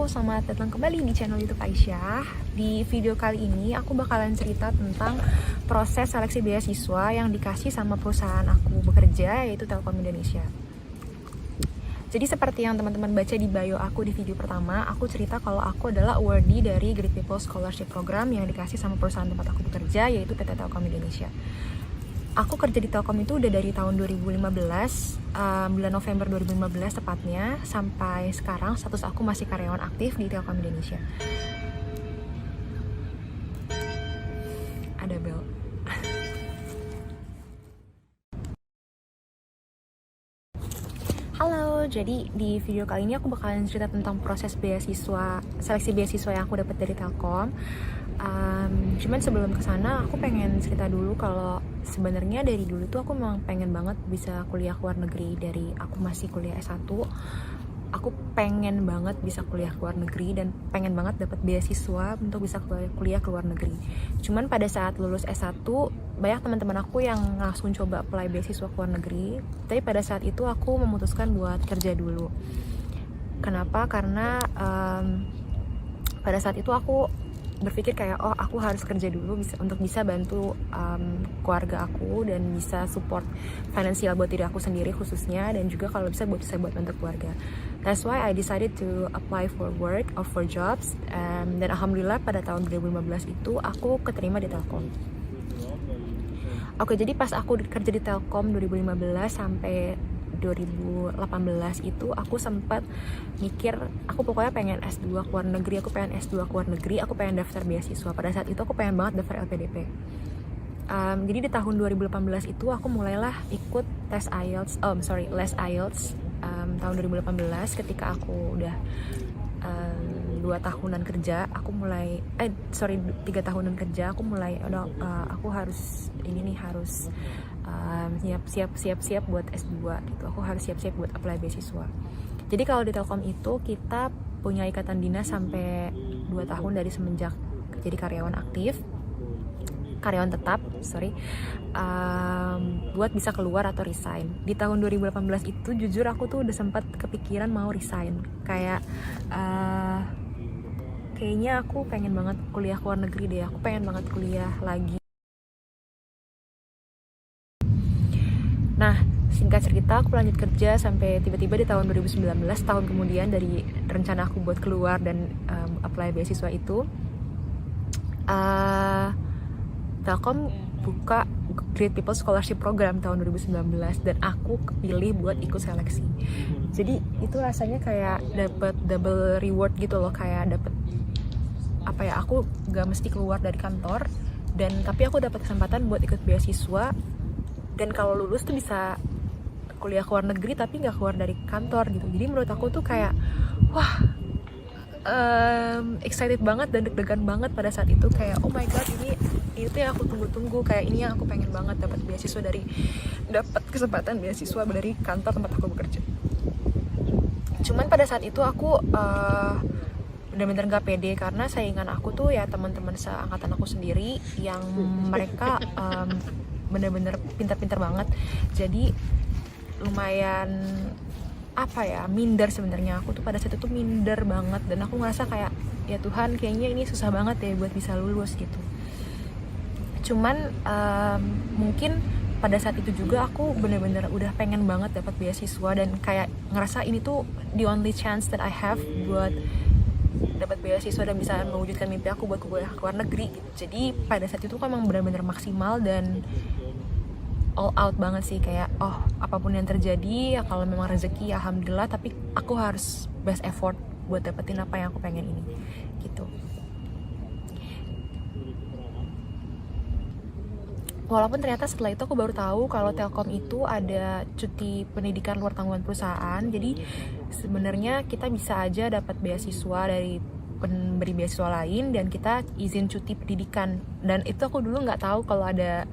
selamat datang kembali di channel YouTube Aisyah. Di video kali ini aku bakalan cerita tentang proses seleksi beasiswa yang dikasih sama perusahaan aku bekerja, yaitu Telkom Indonesia. Jadi seperti yang teman-teman baca di bio aku di video pertama, aku cerita kalau aku adalah awardee dari Great People Scholarship Program yang dikasih sama perusahaan tempat aku bekerja, yaitu PT Telkom Indonesia. Aku kerja di Telkom itu udah dari tahun 2015, bulan November 2015 tepatnya, sampai sekarang status aku masih karyawan aktif di Telkom Indonesia. Ada bel. Halo, jadi di video kali ini aku bakalan cerita tentang proses beasiswa, seleksi beasiswa yang aku dapat dari Telkom. Cuman sebelum kesana aku pengen cerita dulu kalau sebenarnya dari dulu tuh aku memang pengen banget bisa kuliah ke luar negeri. Dari aku masih kuliah S1, aku pengen banget bisa kuliah ke luar negeri dan pengen banget dapat beasiswa untuk bisa kuliah ke luar negeri. Cuman pada saat lulus S1 banyak teman-teman aku yang langsung coba apply beasiswa ke luar negeri, tapi pada saat itu aku memutuskan buat kerja dulu. Kenapa? Karena pada saat itu aku berpikir kayak, oh aku harus kerja dulu untuk bisa bantu keluarga aku dan bisa support finansial buat diri aku sendiri khususnya, dan juga kalau bisa buat bantu keluarga. That's why I decided to apply for work or for jobs, dan alhamdulillah pada tahun 2015 itu aku keterima di Telkom. Oke, jadi pas aku kerja di Telkom 2015 sampai 2018 itu aku sempat mikir aku pokoknya pengen S2 ke luar negeri, aku pengen daftar beasiswa. Pada saat itu aku pengen banget daftar LPDP. Jadi di tahun 2018 itu aku mulailah ikut tes IELTS, les IELTS tahun 2018 ketika aku udah 2 tahunan kerja, aku mulai 3 tahunan kerja, aku mulai aku harus siap-siap buat S2 gitu. Aku harus siap-siap buat apply beasiswa. Jadi kalau di Telkom itu kita punya ikatan dinas sampai 2 tahun dari semenjak jadi karyawan tetap, buat bisa keluar atau resign. Di tahun 2018 itu jujur aku tuh udah sempat kepikiran mau resign. Kayaknya aku pengen banget kuliah ke luar negeri deh, aku pengen banget kuliah lagi. Nah, singkat cerita aku lanjut kerja sampai tiba-tiba di tahun 2019, tahun kemudian dari rencana aku buat keluar dan apply beasiswa itu, Telkom buka Great People Scholarship Program tahun 2019 dan aku kepilih buat ikut seleksi. Jadi itu rasanya kayak dapet double reward gitu loh, kayak dapet aku gak mesti keluar dari kantor, dan tapi aku dapat kesempatan buat ikut beasiswa, dan kalau lulus tuh bisa kuliah ke luar negeri tapi nggak keluar dari kantor gitu. Jadi menurut aku tuh kayak wah, excited banget dan deg-degan banget pada saat itu, kayak oh my god, ini itu yang aku tunggu-tunggu, kayak ini yang aku pengen banget dapat kesempatan beasiswa dari kantor tempat aku bekerja. Cuman pada saat itu aku benar-benar gak pede karena saingan aku tuh ya teman-teman seangkatan aku sendiri yang mereka bener-bener pintar-pintar banget. Jadi lumayan minder sebenarnya. Aku tuh pada saat itu minder banget dan aku ngerasa kayak ya Tuhan, kayaknya ini susah banget ya buat bisa lulus gitu. Cuman mungkin pada saat itu juga aku bener-bener udah pengen banget dapat beasiswa dan kayak ngerasa ini tuh the only chance that I have buat dapat beasiswa dan bisa mewujudkan mimpi aku buat kuliah ke luar negeri gitu. Jadi pada saat itu kan emang benar-benar maksimal dan all out banget sih, kayak oh apapun yang terjadi ya, kalau memang rezeki ya alhamdulillah, tapi aku harus best effort buat dapetin apa yang aku pengen ini gitu. Walaupun ternyata setelah itu aku baru tahu kalau Telkom itu ada cuti pendidikan luar tanggungan perusahaan. Jadi sebenarnya kita bisa aja dapat beasiswa dari pemberi beasiswa lain dan kita izin cuti pendidikan. Dan itu aku dulu nggak tahu kalau ada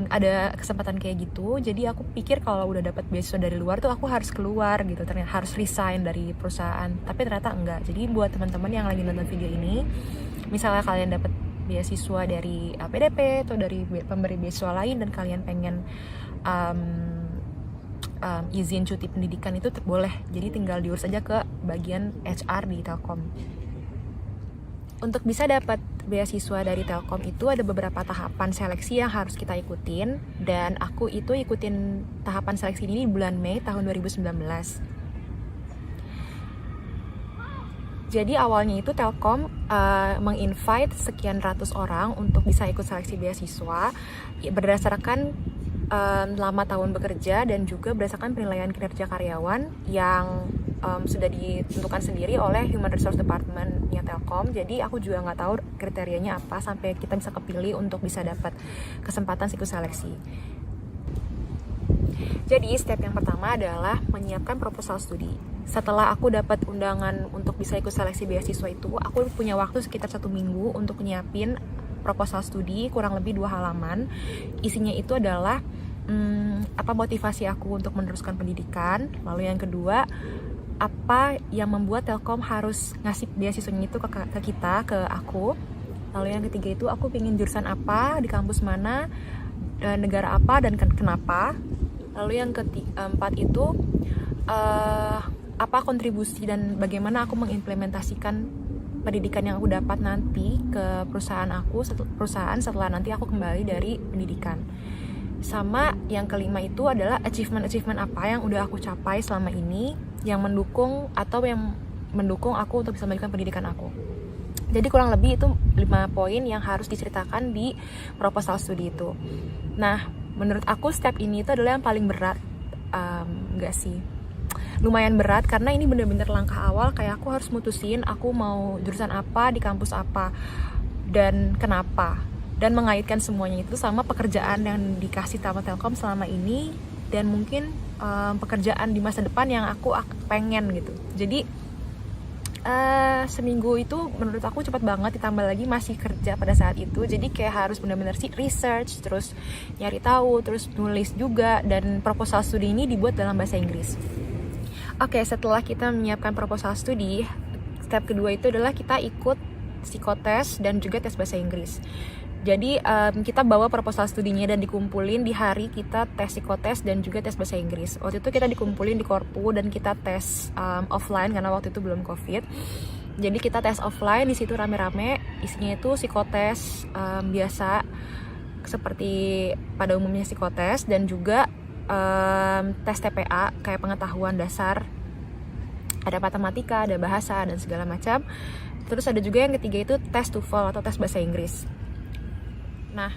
ada kesempatan kayak gitu. Jadi aku pikir kalau udah dapat beasiswa dari luar tuh aku harus keluar gitu, ternyata harus resign dari perusahaan. Tapi ternyata enggak. Jadi buat teman-teman yang lagi nonton video ini, misalnya kalian dapat beasiswa dari LPDP atau dari pemberi beasiswa lain dan kalian pengen izin cuti pendidikan itu boleh, jadi tinggal diurus aja ke bagian HR di Telkom. Untuk bisa dapat beasiswa dari Telkom itu ada beberapa tahapan seleksi yang harus kita ikutin, dan aku itu ikutin tahapan seleksi ini di bulan Mei tahun 2019. Jadi awalnya itu Telkom menginvite sekian ratus orang untuk bisa ikut seleksi beasiswa berdasarkan lama tahun bekerja dan juga berdasarkan penilaian kinerja karyawan yang sudah ditentukan sendiri oleh Human Resource Department-nya Telkom. Jadi aku juga nggak tahu kriterianya apa sampai kita bisa kepilih untuk bisa dapat kesempatan ikut seleksi. Jadi step yang pertama adalah menyiapkan proposal studi. Setelah aku dapat undangan untuk bisa ikut seleksi beasiswa itu, aku punya waktu sekitar 1 minggu untuk nyiapin proposal studi kurang lebih 2 halaman. Isinya itu adalah apa motivasi aku untuk meneruskan pendidikan. Lalu yang kedua, apa yang membuat Telkom harus ngasih beasiswanya itu ke kita, ke aku. Lalu yang ketiga itu aku pengen jurusan apa, di kampus mana, negara apa, dan kenapa. Lalu yang keempat itu apa kontribusi dan bagaimana aku mengimplementasikan pendidikan yang aku dapat nanti ke perusahaan setelah nanti aku kembali dari pendidikan. Sama yang kelima itu adalah achievement apa yang udah aku capai selama ini yang mendukung aku untuk bisa melanjutkan pendidikan aku. Jadi kurang lebih itu 5 poin yang harus diceritakan di proposal studi itu. Nah, menurut aku step ini itu adalah yang paling berat. Enggak sih, lumayan berat karena ini bener-bener langkah awal. Kayak aku harus mutusin aku mau jurusan apa, di kampus apa, dan kenapa, dan mengaitkan semuanya itu sama pekerjaan yang dikasih sama Telkom selama ini dan mungkin pekerjaan di masa depan yang aku pengen gitu. Jadi seminggu itu menurut aku cepat banget, ditambah lagi masih kerja pada saat itu, jadi kayak harus benar-benar sih research, terus nyari tahu, terus nulis juga, dan proposal studi ini dibuat dalam bahasa Inggris. Oke, setelah kita menyiapkan proposal studi, step kedua itu adalah kita ikut psikotes dan juga tes bahasa Inggris. Jadi kita bawa proposal studinya dan dikumpulin di hari kita tes psikotes dan juga tes bahasa Inggris. Waktu itu kita dikumpulin di Korpu dan kita tes offline karena waktu itu belum COVID. Jadi kita tes offline, di situ rame-rame. Isinya itu psikotes biasa seperti pada umumnya psikotes, dan juga tes TPA kayak pengetahuan dasar. Ada matematika, ada bahasa, dan segala macam. Terus ada juga yang ketiga itu tes TOEFL atau tes bahasa Inggris. Nah,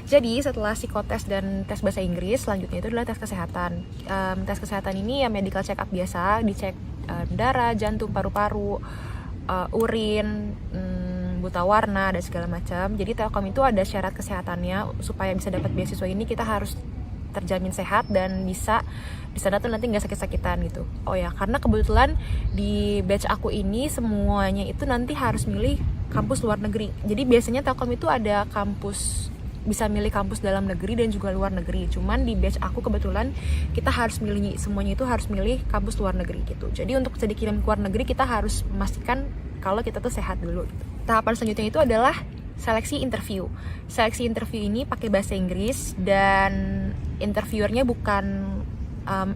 jadi setelah psikotes dan tes bahasa Inggris, selanjutnya itu adalah tes kesehatan. Tes kesehatan ini ya medical check up biasa, dicek darah, jantung, paru-paru, urin, buta warna, dan segala macam. Jadi Telkom itu ada syarat kesehatannya, supaya bisa dapat beasiswa ini kita harus terjamin sehat dan bisa di sana tuh nanti nggak sakit-sakitan gitu. Oh ya, karena kebetulan di batch aku ini semuanya itu nanti harus milih kampus luar negeri. Jadi biasanya Telkom itu ada kampus, bisa milih kampus dalam negeri dan juga luar negeri. Cuman di batch aku kebetulan kita harus milih, semuanya itu harus milih kampus luar negeri gitu. Jadi untuk bisa dikirim ke luar negeri kita harus memastikan kalau kita tuh sehat dulu gitu. Tahapan selanjutnya itu adalah seleksi interview. Seleksi interview ini pakai bahasa Inggris dan interviewernya bukan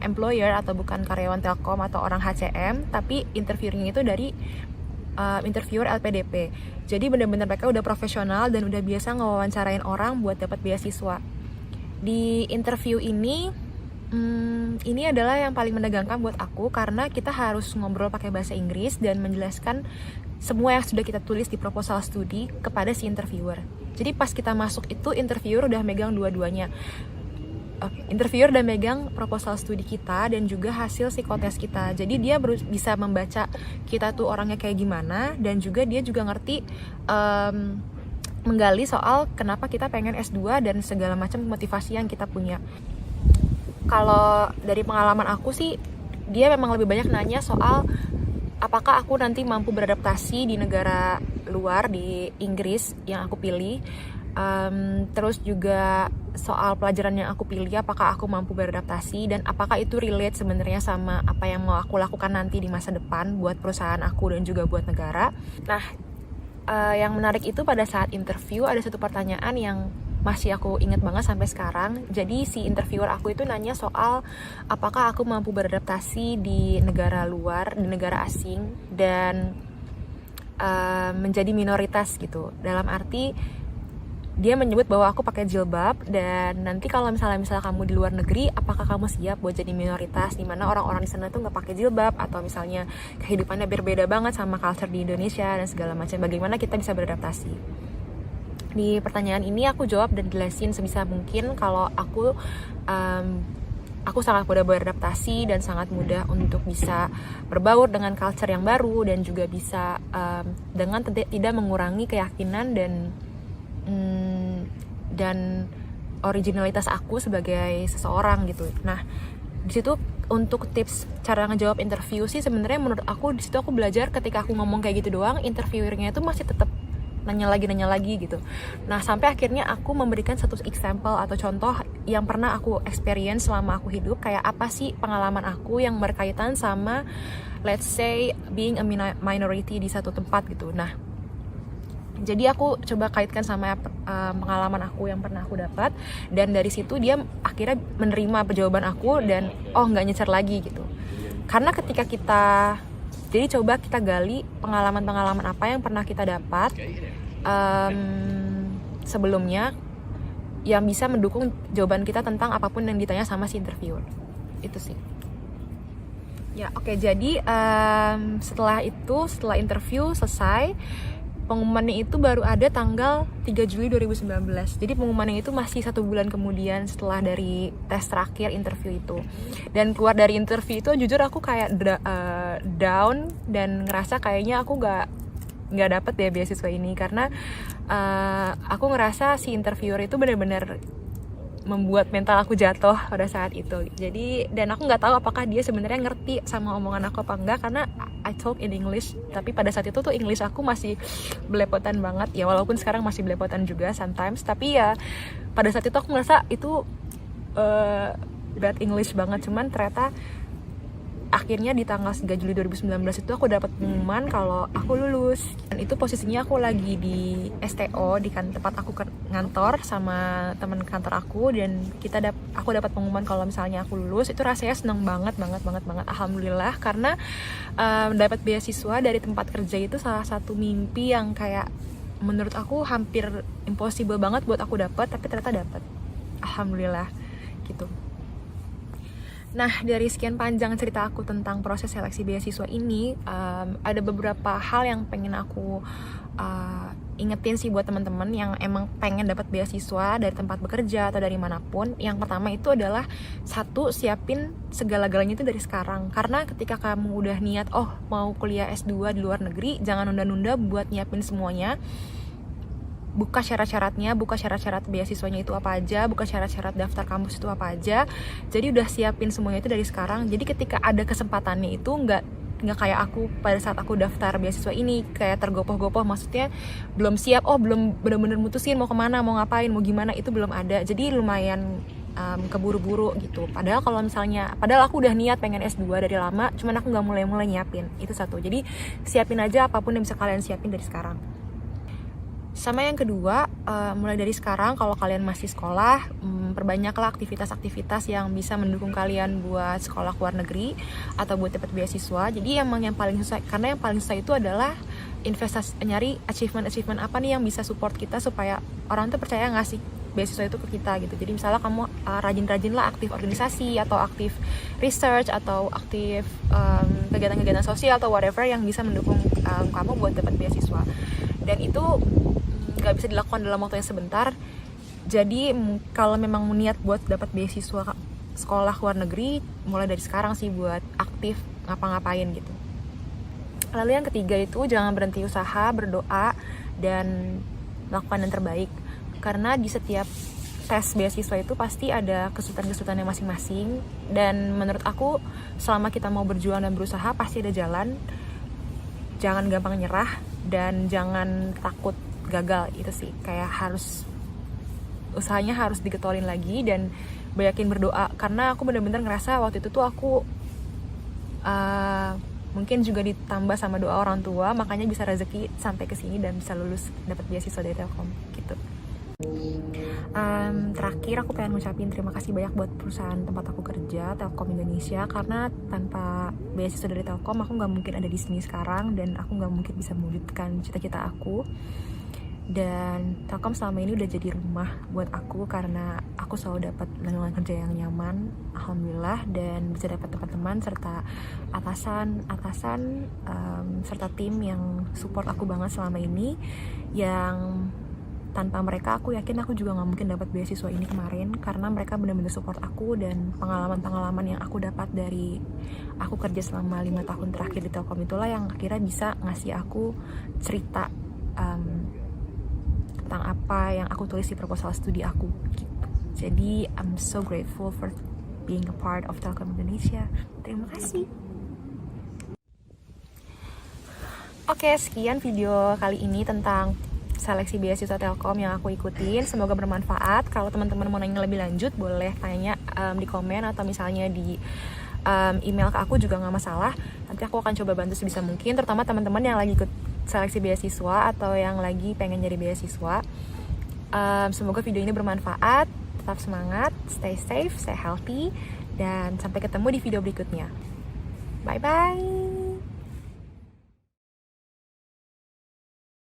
employer atau bukan karyawan Telkom atau orang HCM, tapi interviewernya itu dari interviewer LPDP. Jadi benar-benar mereka udah profesional dan udah biasa ngewawancarain orang buat dapat beasiswa. Di interview ini adalah yang paling menegangkan buat aku karena kita harus ngobrol pakai bahasa Inggris dan menjelaskan semua yang sudah kita tulis di proposal studi kepada si interviewer. Jadi pas kita masuk itu interviewer udah megang dua-duanya. Interviewer udah megang proposal studi kita dan juga hasil psikotes kita. Jadi dia bisa membaca kita tuh orangnya kayak gimana, dan juga dia juga ngerti menggali soal kenapa kita pengen S2 dan segala macam motivasi yang kita punya. Kalau dari pengalaman aku sih, dia memang lebih banyak nanya soal apakah aku nanti mampu beradaptasi di negara luar, di Inggris yang aku pilih. Terus juga soal pelajaran yang aku pilih, apakah aku mampu beradaptasi dan apakah itu relate sebenarnya sama apa yang mau aku lakukan nanti di masa depan buat perusahaan aku dan juga buat negara. Nah, yang menarik itu pada saat interview ada satu pertanyaan yang masih aku inget banget sampai sekarang. Jadi si interviewer aku itu nanya soal apakah aku mampu beradaptasi di negara luar, di negara asing, dan menjadi minoritas gitu. Dalam arti dia menyebut bahwa aku pakai jilbab, dan nanti kalau misalnya kamu di luar negeri, apakah kamu siap buat jadi minoritas di mana orang-orang di sana tuh nggak pakai jilbab, atau misalnya kehidupannya berbeda banget sama culture di Indonesia dan segala macam. Bagaimana kita bisa beradaptasi? Di pertanyaan ini aku jawab dan jelasin sebisa mungkin kalau aku sangat mudah beradaptasi dan sangat mudah untuk bisa berbaur dengan culture yang baru, dan juga bisa dengan tidak mengurangi keyakinan dan originalitas aku sebagai seseorang gitu. Nah, di situ untuk tips cara ngejawab interview sih sebenarnya menurut aku di situ aku belajar ketika aku ngomong kayak gitu doang, interviewernya itu masih tetap nanya lagi gitu. Nah, sampai akhirnya aku memberikan satu example atau contoh yang pernah aku experience selama aku hidup, kayak apa sih pengalaman aku yang berkaitan sama let's say being a minority di satu tempat gitu. Nah, jadi aku coba kaitkan sama pengalaman aku yang pernah aku dapat, dan dari situ dia akhirnya menerima jawaban aku dan nggak nyecer lagi gitu. Karena ketika jadi coba kita gali pengalaman-pengalaman apa yang pernah kita dapat sebelumnya yang bisa mendukung jawaban kita tentang apapun yang ditanya sama si interviewer. Itu sih. Ya, oke. Jadi setelah interview selesai, pengumumannya itu baru ada tanggal 3 Juli 2019. Jadi pengumumannya itu masih 1 bulan kemudian setelah dari tes terakhir interview itu. Dan keluar dari interview itu jujur aku kayak down dan ngerasa kayaknya aku nggak dapet deh beasiswa ini, karena aku ngerasa si interviewer itu benar-benar membuat mental aku jatuh pada saat itu. Jadi, dan aku nggak tahu apakah dia sebenarnya ngerti sama omongan aku apa enggak, karena I talk in English, tapi pada saat itu tuh English aku masih belepotan banget ya, walaupun sekarang masih belepotan juga sometimes, tapi ya pada saat itu aku ngerasa itu bad English banget. Cuman ternyata akhirnya di tanggal 3 Juli 2019 itu aku dapat pengumuman kalau aku lulus. Dan itu posisinya aku lagi di STO di tempat aku ngantor sama teman kantor aku, dan aku dapat pengumuman kalau misalnya aku lulus. Itu rasanya seneng banget alhamdulillah, karena dapat beasiswa dari tempat kerja itu salah satu mimpi yang kayak menurut aku hampir impossible banget buat aku dapat, tapi ternyata dapat. Alhamdulillah gitu. Nah, dari sekian panjang cerita aku tentang proses seleksi beasiswa ini, ada beberapa hal yang pengen aku ingetin sih buat teman-teman yang emang pengen dapat beasiswa dari tempat bekerja atau dari manapun. Yang pertama itu adalah satu, siapin segala-galanya itu dari sekarang. Karena ketika kamu udah niat mau kuliah S2 di luar negeri, jangan nunda-nunda buat nyiapin semuanya. Buka syarat-syaratnya, buka syarat-syarat beasiswanya itu apa aja, buka syarat-syarat daftar kampus itu apa aja. Jadi udah siapin semuanya itu dari sekarang. Jadi ketika ada kesempatannya itu nggak kayak aku pada saat aku daftar beasiswa ini kayak tergopoh-gopoh, maksudnya belum siap, belum benar-benar mutusin mau kemana, mau ngapain, mau gimana, itu belum ada. Jadi lumayan keburu-buru gitu. Padahal aku udah niat pengen S2 dari lama, cuman aku nggak mulai nyiapin. Itu satu. Jadi siapin aja apapun yang bisa kalian siapin dari sekarang. Sama yang kedua, mulai dari sekarang kalau kalian masih sekolah, perbanyaklah aktivitas-aktivitas yang bisa mendukung kalian buat sekolah luar negeri atau buat dapat beasiswa. Jadi emang yang paling susah, karena yang paling susah itu adalah nyari achievement apa nih yang bisa support kita supaya orang tuh percaya ngasih beasiswa itu ke kita gitu. Jadi misalnya kamu rajin-rajin lah aktif organisasi atau aktif research atau aktif kegiatan-kegiatan sosial atau whatever yang bisa mendukung kamu buat dapat beasiswa. Dan itu nggak bisa dilakukan dalam waktu yang sebentar. Jadi kalau memang niat buat dapat beasiswa sekolah luar negeri, mulai dari sekarang sih buat aktif ngapa-ngapain gitu. Lalu yang ketiga itu jangan berhenti usaha, berdoa, dan melakukan yang terbaik. Karena di setiap tes beasiswa itu pasti ada kesulitan-kesulitannya masing-masing. Dan menurut aku selama kita mau berjuang dan berusaha pasti ada jalan. Jangan gampang nyerah dan jangan takut gagal. Itu sih kayak usahanya harus digetolin lagi dan banyakin berdoa. Karena aku benar-benar ngerasa waktu itu tuh aku mungkin juga ditambah sama doa orang tua, makanya bisa rezeki sampai ke sini dan bisa lulus dapat beasiswa dari Telkom gitu. Terakhir aku pengen ngucapin terima kasih banyak buat perusahaan tempat aku kerja, Telkom Indonesia, karena tanpa beasiswa dari Telkom aku nggak mungkin ada di sini sekarang dan aku nggak mungkin bisa mewujudkan cita-cita aku. Dan Telkom selama ini udah jadi rumah buat aku karena aku selalu dapat lingkungan kerja yang nyaman, alhamdulillah, dan bisa dapat teman-teman serta atasan serta tim yang support aku banget selama ini, yang tanpa mereka aku yakin aku juga nggak mungkin dapat beasiswa ini kemarin, karena mereka benar-benar support aku, dan pengalaman-pengalaman yang aku dapat dari aku kerja selama 5 tahun terakhir di Telkom itulah yang akhirnya bisa ngasih aku cerita tentang apa yang aku tulis di proposal studi aku gitu. Jadi I'm so grateful for being a part of Telkom Indonesia. Terima kasih. Oke, sekian video kali ini tentang seleksi beasiswa Telkom yang aku ikutin. Semoga bermanfaat. Kalau teman-teman mau nanya lebih lanjut, boleh tanya di komen atau misalnya di email ke aku juga nggak masalah. Nanti aku akan coba bantu sebisa mungkin, terutama teman-teman yang lagi ikut seleksi beasiswa atau yang lagi pengen nyari beasiswa. Semoga video ini bermanfaat. Tetap semangat, stay safe, stay healthy, dan sampai ketemu di video berikutnya. Bye-bye.